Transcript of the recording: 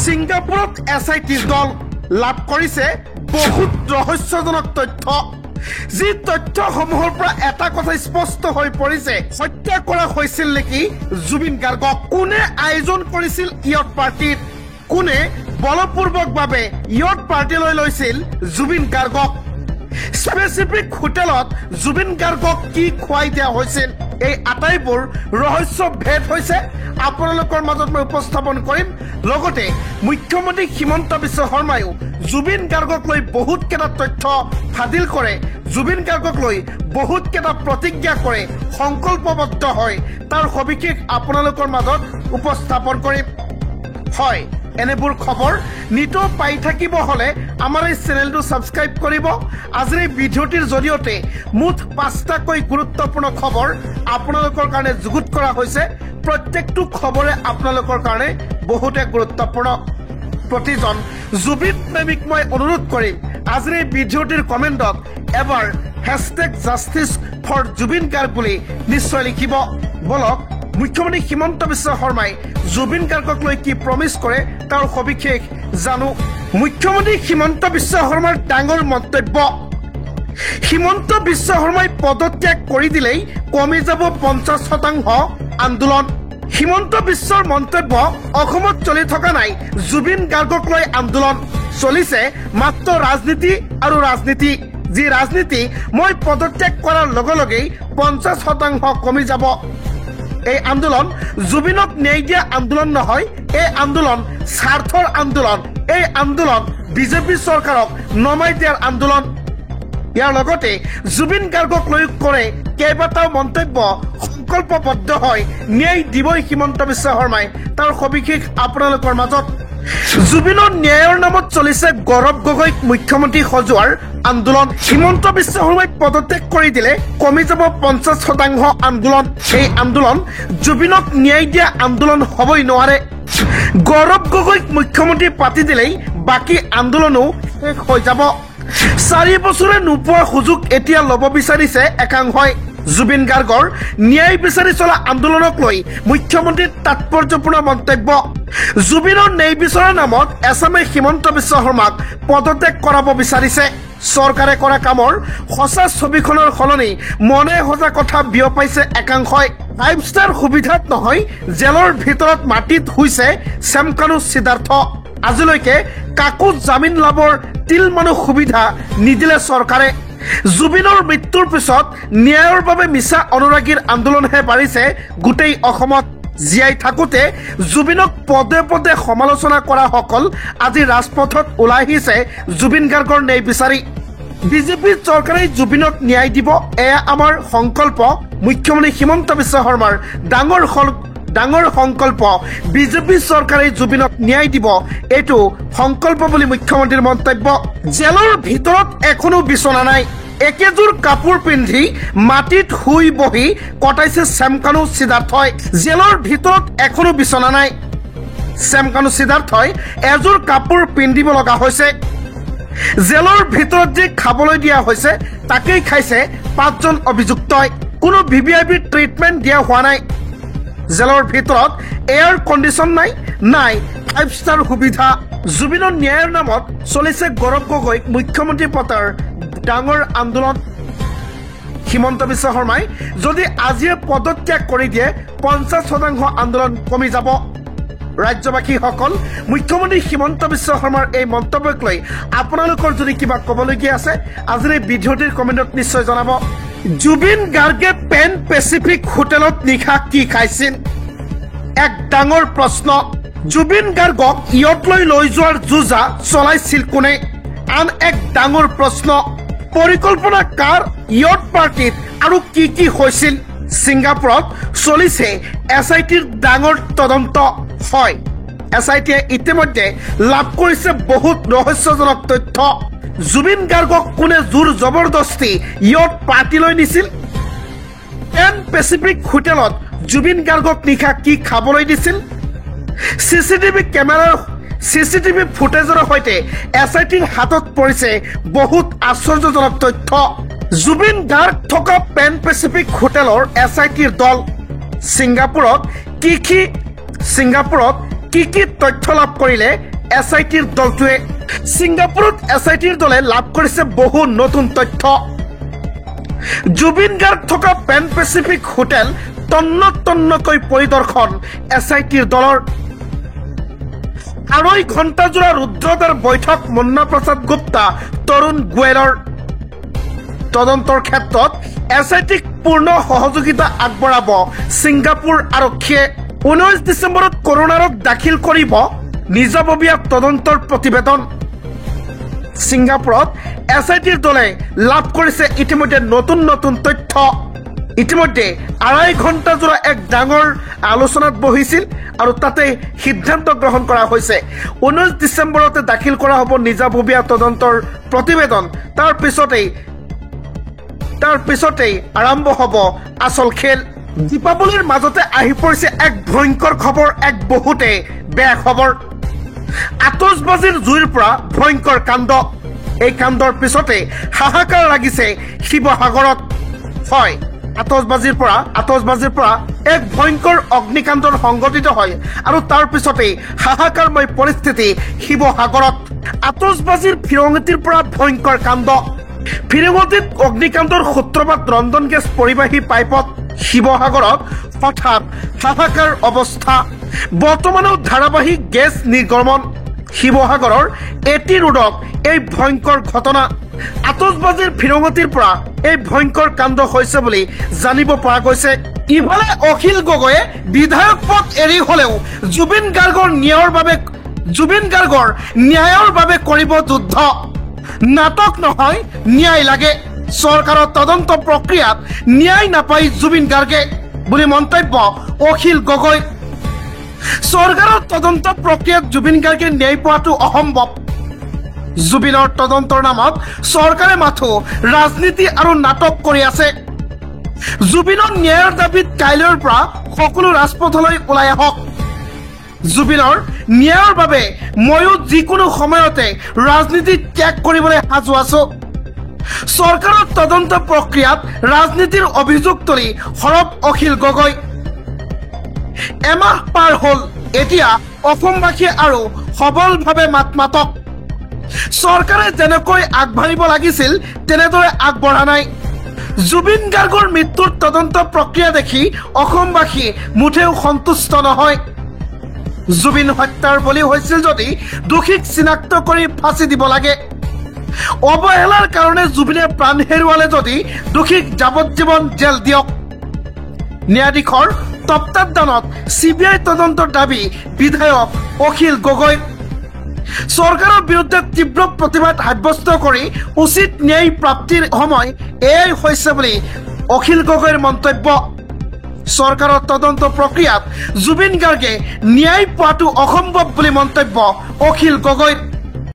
ছিংগাপুৰত SITৰ দল লাভ কৰিছে বহুত ৰহস্যজনক তথ্য যি তথ্যসমূহৰ পৰা এটা কথা স্পষ্ট হৈ পৰিছে হত্যা কৰা হৈছিল নেকি জুবিন গাৰ্গক কোনে আয়োজন কৰিছিল ইয়ট পাৰ্টিৰ কোনে বলপূৰ্বকভাৱে ইয়ট পাৰ্টিলৈ লৈছিল জুবিন গাৰ্গক স্পেচিফিক হোটেলত জুবিন গাৰ্গক কি খুৱাই দিয়া হৈছিল এই আটাইবোৰ ৰহস্য ভেদ হৈছে আপোনালোকৰ মাজত মই উপস্থাপন কৰিম লগতে মুখ্যমন্ত্ৰী হিমন্ত বিশ্ব শৰ্মায়ো জুবিন গাৰ্গক লৈ বহুত কেটা তথ্য ফাদিল কৰে জুবিন গাৰ্গক লৈ বহুত কেটা প্ৰতিজ্ঞা কৰে সংকল্পবদ্ধ হয় তাৰ সবিশেষ আপোনালোকৰ মাজত উপস্থাপন কৰিম হয় এনেবোৰ খবৰ নিতো পাই থাকিব হলে আমাৰ এই চেনেলটো সাবস্ক্ৰাইব কৰিব আজিৰ এই ভিডিঅ'টিৰ জৰিয়তে মুঠ 5টাকৈ গুৰুত্বপূৰ্ণ খবৰ আপোনালোকৰ কাৰণে যুগুত কৰা হৈছে প্ৰত্যেকটো খবৰে আপোনালোকৰ কাৰণে বহুতে গুৰুত্বপূৰ্ণ প্ৰতিজন জুবিন প্ৰেমিক মই অনুৰোধ কৰিম আজিৰ এই ভিডিঅ'টিৰ কমেন্টত এবাৰ #justice4Jubin Garg বুলি নিশ্চয় লিখিব বলক মুখ্যমন্ত্ৰী হিমন্ত বিশ্ব শৰ্মাই জুবিন গাৰ্গক লৈ কি প্ৰমিস কৰে তাৰ সবিশেষ জানো মুখ্যমন্ত্ৰী হিমন্ত বিশ্ব শৰ্মাৰ ডাঙৰ মন্তব্য হিমন্ত বিশ্ব শৰ্মাই পদত্যাগ কৰি দিলেই কমি যাব 50% আন্দোলন হিমন্ত বিশ্বৰ মন্তব্য অসমত চলি থকা নাই জুবিন গাৰ্গক লৈ আন্দোলন চলিছে মাত্ৰ ৰাজনীতি আৰু ৰাজনীতি যি ৰাজনীতি মই পদত্যাগ কৰাৰ লগে লগেই 50% কমি যাব এই আন্দোলন জুবিনক ন্যায় দিয়া আন্দোলন নহয় এই আন্দোলন স্বাৰ্থৰ আন্দোলন এই আন্দোলন বিজেপি চৰকাৰক নমাই দিয়াৰ আন্দোলন ইয়াৰ লগতে জুবিন গাৰ্গক লৈ কৰে কেইবাটাও মন্তব্য সংকল্পবদ্ধ হয় ন্যায় দিবই হিমন্ত বিশ্ব শৰ্মাই তাৰ সবিশেষ আপোনালোকৰ মাজত জুবিনৰ ন্যায়ৰ নামত চলিছে গৌৰৱ গগৈক মুখ্যমন্ত্ৰী সজোৱাৰ আন্দোলন হিমন্ত বিশ্ব শৰ্মাই পদত্যাগ কৰি দিলে কমি যাব 50% আন্দোলন এই আন্দোলন জুবিনক ন্যায় দিয়া আন্দোলন হবই নোৱাৰে গৌৰৱ গগৈক মুখ্যমন্ত্ৰী পাতি দিলেই বাকি আন্দোলনো শেষ হৈ যাব 4 বছৰে নোপোৱা সুযোগ এতিয়া ল'ব বিচাৰিছে একাংশই জুবিন গাৰ্গৰ ন্যায় বিচাৰি চলা আন্দোলনক লৈ মুখ্যমন্ত্ৰীৰ তাৎপৰ্যপূৰ্ণ মন্তব্য জুবিনৰ ন্যায় বিচৰাৰ নামত এছামে হিমন্ত বিশ্ব শৰ্মাক পদত্যাগ কৰাব বিচাৰিছে চৰকাৰে কৰা কামৰ সঁচা ছবিখনৰ সলনি মনে সজা কথা বিয়পাইছে একাংশই 5 ষ্টাৰ সুবিধাত নহয় জেলৰ ভিতৰত মাটিত হৈছে শ্যামকানু সিদ্ধাৰ্থ আজিলৈকে কাকো জামিন লাভৰ তিল মানুহ সুবিধা নিদিলে চৰকাৰে জুবিনৰ মৃত্যুৰ পিছত ন্যায়ৰ বাবে মিছা অনুৰাগীৰ আন্দোলনহে বাঢ়িছে গোটেই অসমত জিয়াই থাকোতে জুবিনক পদে পদে সমালোচনা কৰা সকল আজি ৰাজপথত ওলাই আহিছে জুবিন গাৰ্গৰ ন্যায় বিচাৰি বিজেপি চৰকাৰে জুবিনক ন্যায় দিব এয়া আমাৰ সংকল্প মুখ্যমন্ত্ৰী হিমন্ত বিশ্ব শৰ্মাৰ ডাঙৰ সংকল্প বিজেপি চৰকাৰে জুবিনক ন্যায় দিব এটো সংকল্প বুলি মুখ্যমন্ত্ৰীৰ মন্তব্য জেলৰ ভিতৰত এখনো বিছনা নাই একেজোৰ কাপোৰ পিন্ধি মাটিত শুই বহি কটাইছে শ্যামকানু সিদ্ধাৰ্থই জেলৰ ভিতৰত এখনো বিছনা নাই শ্যামকানু সিদ্ধাৰ্থই এজোৰ কাপোৰ পিন্ধিব লগা হৈছে জেলৰ ভিতৰত যে খাবলৈ দিয়া হৈছে তাকেই খাইছে 5জন অভিযুক্তই কোনো ভিভিআইপি ট্ৰিটমেণ্ট দিয়া হোৱা নাই জেলৰ ভিতৰত এয়াৰ কণ্ডিশ্যন নাই 5 ষ্টাৰ সুবিধা জুবিনৰ ন্যায়ৰ নামত চলিছে গৌৰৱ গগৈক মুখ্যমন্ত্ৰী পতাৰ ডাঙৰ আন্দোলন হিমন্ত বিশ্ব শৰ্মাই যদি আজিয়ে পদত্যাগ কৰি দিয়ে 50% আন্দোলন কমি যাব ৰাজ্যবাসীসকল মুখ্যমন্ত্ৰী হিমন্ত বিশ্ব শৰ্মাৰ এই মন্তব্যক লৈ আপোনালোকৰ যদি কিবা ক'বলগীয়া আছে আজিৰ এই ভিডিঅ'টিৰ কমেণ্টত নিশ্চয় জনাব জুবিন গাৰ্গে পেন পেচিফিক হোটেলত নিশা কি খাইছিল এক ডাঙৰ প্ৰশ্ন জুবিন গাৰ্গক ইয়টলৈ লৈ যোৱাৰ যোজা চলাইছিল কোনে আন এক ডাঙৰ প্ৰশ্ন পৰিকল্পনা কাৰ ইয়ট পাৰ্টিত আৰু কি হৈছিল ছিংগাপুৰত চলিছে SITৰ ডাঙৰ তদন্ত হয় SITয়ে ইতিমধ্যে লাভ কৰিছে বহুত ৰহস্যজনক তথ্য জুবিন গাৰ্গক কোনে জোৰ জবৰদস্তি ইয়ট পাৰ্টিলৈ নিছিল পেন পেচিফিক হোটেলত জুবিন গাৰ্গক নিশা কি খাবলৈ দিছিল CCTV ফুটেজৰ সৈতে SITৰ হাতত পৰিছে বহুত আশ্চৰ্যজনক তথ্য জুবিন গাৰ্গ থকা পেন পেচিফিক হোটেলৰ SITৰ দল ছিংগাপুৰত কি কি তথ্য লাভ কৰিলে SITৰ দলটোৱে ছিংগাপুৰত SITৰ দলে লাভ কৰিছে বহু নতুন তথ্য জুবিন গাৰ্গ থকা পেন পেচিফিক হোটেল তন্নতন্নকৈ পৰিদৰ্শন SITৰ দলৰ 2.5 ঘণ্টা জোৰা ৰুদ্ৰতাৰ বৈঠক মুন্না প্ৰসাদ গুপ্তা তৰুণ গোৱেলৰ তদন্তৰ ক্ষেত্ৰত SITক পূৰ্ণ সহযোগিতা আগবঢ়াব ছিংগাপুৰ আৰক্ষীয়ে 19 ডিচেম্বৰত কৰোনাৰক দাখিল কৰিব নিজাববীয়া তদন্তৰ প্ৰতিবেদন ছিংগাপুৰত SITৰ দলে লাভ কৰিছে ইতিমধ্যে নতুন নতুন তথ্য ইতিমধ্যে 2.5 ঘণ্টা জোৰা এক ডাঙৰ আলোচনাত বহিছিল আৰু তাতে সিদ্ধান্ত গ্ৰহণ কৰা হৈছে 19 ডিচেম্বৰতে দাখিল কৰা হ'ব নিজাববীয়া তদন্তৰ প্ৰতিবেদন তাৰ পিছতেই আৰম্ভ হ'ব আচল খেল দীপাৱলীৰ মাজতে আহি পৰিছে এক ভয়ংকৰ খবৰ এক বহুতে বেয়া খবৰ আতচবাজিৰ জুইৰ পৰা ভয়ংকৰ কাণ্ড এই কাণ্ডৰ পিছতে হাহাকাৰ লাগিছে শিৱসাগৰত হয় আতচবাজিৰ পৰা এক ভয়ংকৰ অগ্নিকাণ্ডৰ সংঘটিত হয় আৰু তাৰ পিছতে হাহাকাৰময় পৰিস্থিতি শিৱসাগৰত আতচবাজিৰ ফিৰঙতিৰ পৰা ভয়ংকৰ কাণ্ড ফিৰঙতিত অগ্নিকাণ্ডৰ সূত্ৰপাত ৰন্ধন গেছ পৰিবাহী পাইপত শিৱসাগৰত হঠাৎ হাহাকাৰ অৱস্থা বৰ্তমানেও ধাৰাবাহিক গেছ নিৰ্গমন শিৱসাগৰৰ এটি ৰোডত এই ভয়ংকৰ ঘটনা আতচবাজিৰ ফিৰঙতিৰ পৰা এই ভয়ংকৰ কাণ্ড হৈছে বুলি জানিব পৰা গৈছে ইফালে অখিল গগৈয়ে বিধায়ক পদ এৰি হলেও জুবিন গাৰ্গৰ ন্যায়ৰ বাবে কৰিব যুদ্ধ নাটক নহয় ন্যায় লাগে চৰকাৰৰ তদন্ত প্ৰক্ৰিয়াত ন্যায় নাপাই জুবিন গাৰ্গে বুলি মন্তব্য অখিল গগৈ চৰকাৰৰ তদন্ত প্ৰক্ৰিয়াত জুবিন গাৰ্গে ন্যায় পোৱাটো অসম্ভৱ জুবিনৰ তদন্তৰ নামত চৰকাৰে মাথো ৰাজনীতি আৰু নাটক কৰি আছে জুবিনৰ ন্যায়ৰ দাবীত কাইলৈৰ পৰা সকলো ৰাজপথলৈ ওলাই আহক জুবিনৰ ন্যায়ৰ বাবে ময়ো যিকোনো সময়তে ৰাজনীতি ত্যাগ কৰিবলৈ সাজু আছো চৰকাৰৰ তদন্ত প্ৰক্ৰিয়াত ৰাজনীতিৰ অভিযোগ তুলি সৰব অখিল গগৈ এমাহ পাৰ হ'ল এতিয়া অসমবাসী আৰু সবলভাৱে মাতক চৰকাৰে যেনেকৈ আগবাঢ়িব লাগিছিল তেনেদৰে আগবঢ়া নাই জুবিন গাৰ্গৰ মৃত্যুৰ তদন্ত প্ৰক্ৰিয়া দেখি অসমবাসী মুঠেও সন্তুষ্ট নহয় জুবিন হত্যাৰ বলি হৈছিল যদি দোষীক চিনাক্ত কৰি ফাঁচি দিব লাগে অৱহেলাৰ কাৰণে জুবিনে প্ৰাণ হেৰুৱালে যদি দোষীক যাৱজ্জীৱন জেল দিয়ক ন্যায়াধীশৰ তত্বাৱধানত CBI তদন্তৰ দাবী বিধায়ক অখিল গগৈ চৰকাৰৰ বিৰুদ্ধে তীব্ৰ প্ৰতিবাদ সাব্যস্ত কৰি উচিত ন্যায় প্ৰাপ্তিৰ সময় এয়াই হৈছে বুলি অখিল গগৈৰ মন্তব্য চৰকাৰৰ তদন্ত প্ৰক্ৰিয়াত জুবিন গাৰ্গে ন্যায় পোৱাটো অসম্ভৱ বুলি মন্তব্য অখিল গগৈৰ